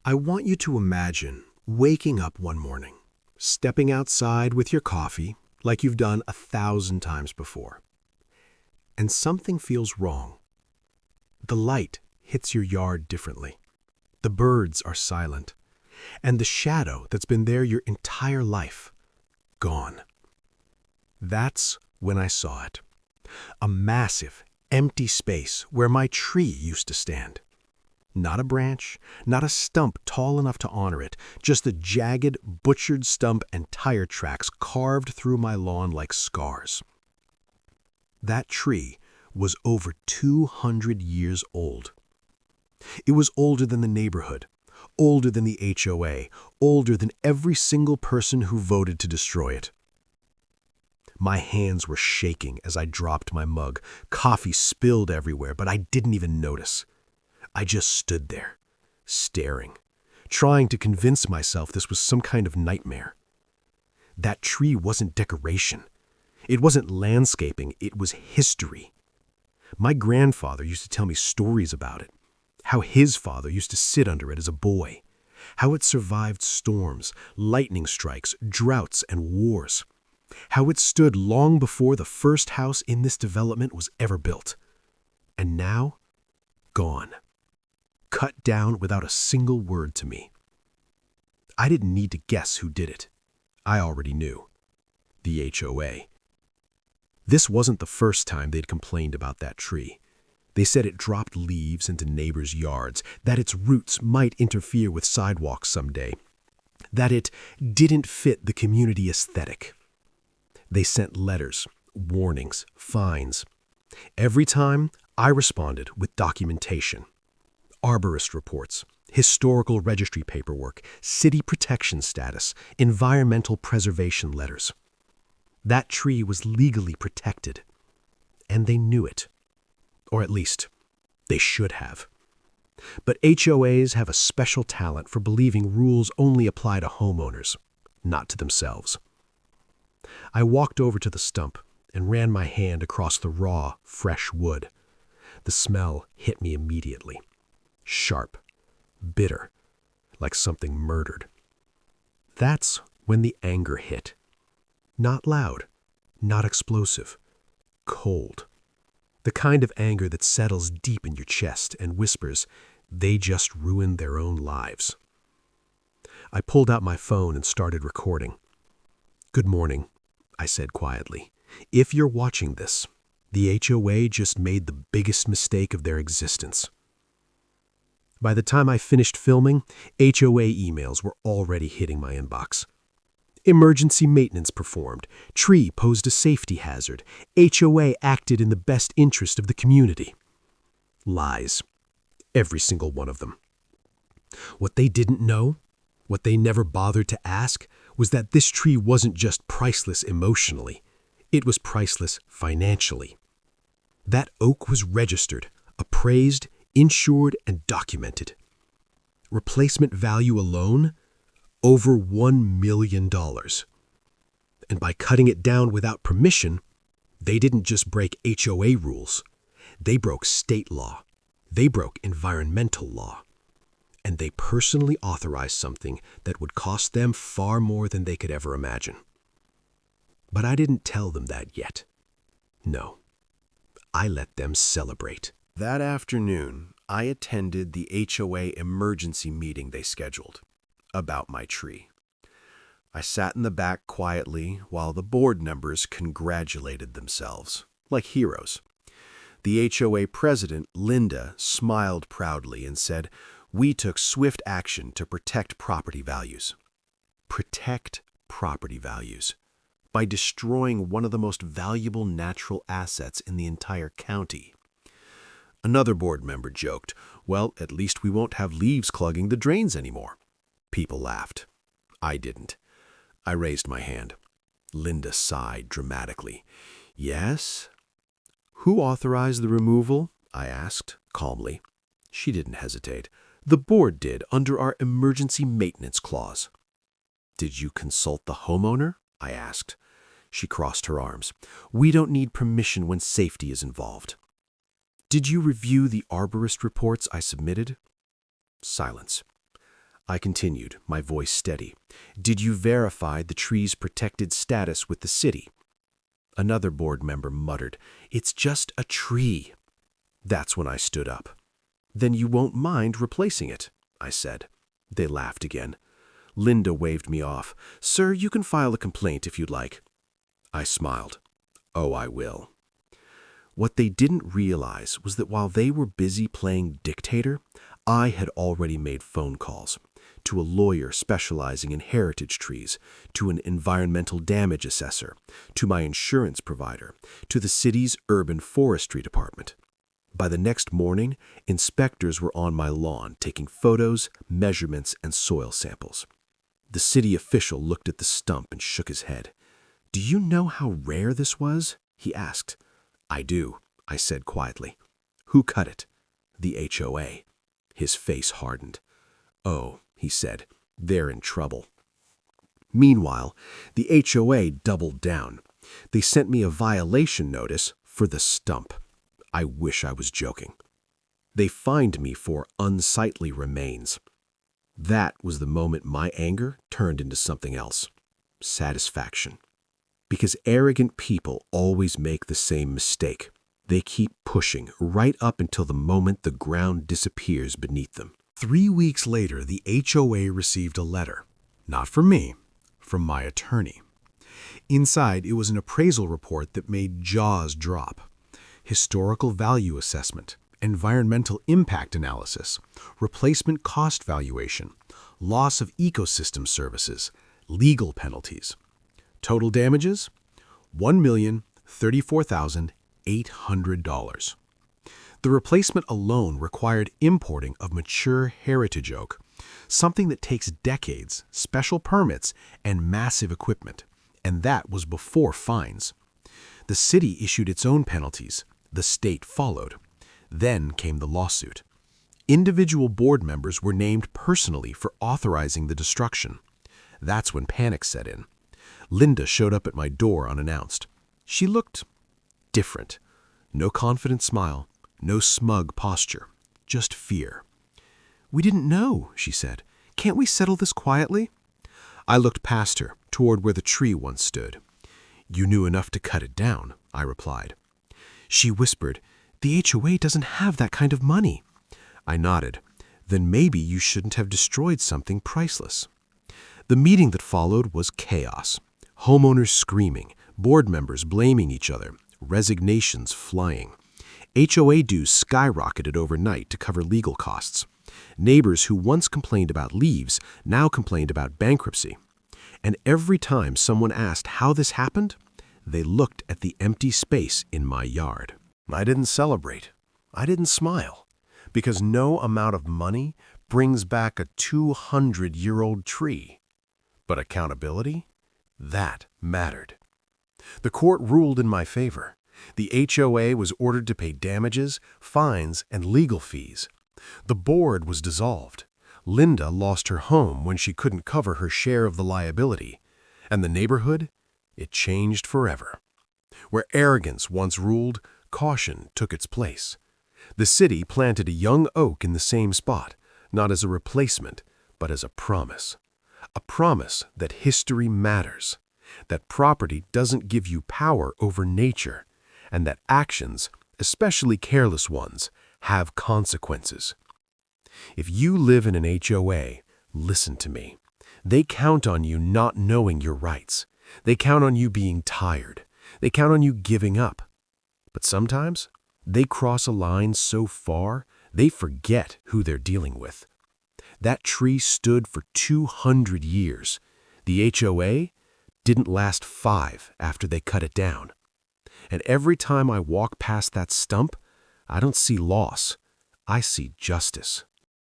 I want you to imagine waking up one morning, stepping outside with your coffee like you've done 1,000 times before, and something feels wrong. The light hits your yard differently. The birds are silent, and the shadow that's been there your entire life, gone. That's when I saw it. A massive, empty space where my tree used to stand. Not a branch, not a stump tall enough to honor it, just the jagged, butchered stump and tire tracks carved through my lawn like scars. That tree was over 200 years old. It was older than the neighborhood, older than the HOA, older than every single person who voted to destroy it. My hands were shaking as I dropped my mug. Coffee spilled everywhere, but I didn't even notice. I just stood there, staring, trying to convince myself this was some kind of nightmare. That tree wasn't decoration. It wasn't landscaping, it was history. My grandfather used to tell me stories about it, how his father used to sit under it as a boy, how it survived storms, lightning strikes, droughts, and wars, how it stood long before the first house in this development was ever built. And now, gone. Cut down without a single word to me. I didn't need to guess who did it. I already knew. The HOA. This wasn't the first time they'd complained about that tree. They said it dropped leaves into neighbors' yards, that its roots might interfere with sidewalks someday, that it didn't fit the community aesthetic. They sent letters, warnings, fines. Every time, I responded with documentation. Arborist reports, historical registry paperwork, city protection status, environmental preservation letters. That tree was legally protected, and they knew it. Or at least, they should have. But HOAs have a special talent for believing rules only apply to homeowners, not to themselves. I walked over to the stump and ran my hand across the raw, fresh wood. The smell hit me immediately. Sharp, bitter, like something murdered. That's when the anger hit. Not loud, not explosive, cold. The kind of anger that settles deep in your chest and whispers, they just ruined their own lives. I pulled out my phone and started recording. "Good morning," I said quietly. "If you're watching this, the HOA just made the biggest mistake of their existence." By the time I finished filming, HOA emails were already hitting my inbox. Emergency maintenance performed. Tree posed a safety hazard. HOA acted in the best interest of the community. Lies. Every single one of them. What they didn't know, what they never bothered to ask, was that this tree wasn't just priceless emotionally. It was priceless financially. That oak was registered, appraised, insured, and documented. Replacement value alone? Over $1 million. And by cutting it down without permission, they didn't just break HOA rules. They broke state law. They broke environmental law. And they personally authorized something that would cost them far more than they could ever imagine. But I didn't tell them that yet. No. I let them celebrate. That afternoon, I attended the HOA emergency meeting they scheduled about my tree. I sat in the back quietly while the board members congratulated themselves, like heroes. The HOA president, Linda, smiled proudly and said, "We took swift action to protect property values." Protect property values. By destroying one of the most valuable natural assets in the entire county. Another board member joked, "Well, at least we won't have leaves clogging the drains anymore." People laughed. I didn't. I raised my hand. Linda sighed dramatically. "Yes?" "Who authorized the removal?" I asked, calmly. She didn't hesitate. "The board did, under our emergency maintenance clause." "Did you consult the homeowner?" I asked. She crossed her arms. "We don't need permission when safety is involved." "Did you review the arborist reports I submitted?" Silence. I continued, my voice steady. Did you verify the tree's protected status with the city? Another board member muttered, It's just a tree. That's when I stood up. Then you won't mind replacing it, I said. They laughed again. Linda waved me off. Sir, you can file a complaint if you'd like. I smiled. Oh, I will. What they didn't realize was that while they were busy playing dictator, I had already made phone calls to a lawyer specializing in heritage trees, to an environmental damage assessor, to my insurance provider, to the city's urban forestry department. By the next morning, inspectors were on my lawn taking photos, measurements, and soil samples. The city official looked at the stump and shook his head. Do you know how rare this was? He asked. I do, I said quietly. Who cut it? The HOA. His face hardened. Oh, he said, they're in trouble. Meanwhile, the HOA doubled down. They sent me a violation notice for the stump. I wish I was joking. They fined me for unsightly remains. That was the moment my anger turned into something else. Satisfaction. Because arrogant people always make the same mistake. They keep pushing right up until the moment the ground disappears beneath them. 3 weeks later, the HOA received a letter. Not from me, from my attorney. Inside, it was an appraisal report that made jaws drop. Historical value assessment, environmental impact analysis, replacement cost valuation, loss of ecosystem services, legal penalties. Total damages? $1,034,800. The replacement alone required importing of mature heritage oak, something that takes decades, special permits, and massive equipment, and that was before fines. The city issued its own penalties. The state followed. Then came the lawsuit. Individual board members were named personally for authorizing the destruction. That's when panic set in. Linda showed up at my door unannounced. She looked different. No confident smile, no smug posture, just fear. We didn't know, she said. Can't we settle this quietly? I looked past her, toward where the tree once stood. You knew enough to cut it down, I replied. She whispered, The HOA doesn't have that kind of money. I nodded. Then maybe you shouldn't have destroyed something priceless. The meeting that followed was chaos. Homeowners screaming, board members blaming each other, resignations flying. HOA dues skyrocketed overnight to cover legal costs. Neighbors who once complained about leaves now complained about bankruptcy. And every time someone asked how this happened, they looked at the empty space in my yard. I didn't celebrate. I didn't smile. Because no amount of money brings back a 200-year-old tree. But accountability? That mattered. The court ruled in my favor. The HOA was ordered to pay damages, fines, and legal fees. The board was dissolved. Linda lost her home when she couldn't cover her share of the liability. And the neighborhood? It changed forever. Where arrogance once ruled, caution took its place. The city planted a young oak in the same spot, not as a replacement, but as a promise. A promise that history matters, that property doesn't give you power over nature, and that actions, especially careless ones, have consequences. If you live in an HOA, listen to me. They count on you not knowing your rights. They count on you being tired. They count on you giving up. But sometimes, they cross a line so far, they forget who they're dealing with. That tree stood for 200 years. The HOA didn't last 5 after they cut it down. And every time I walk past that stump, I don't see loss. I see justice.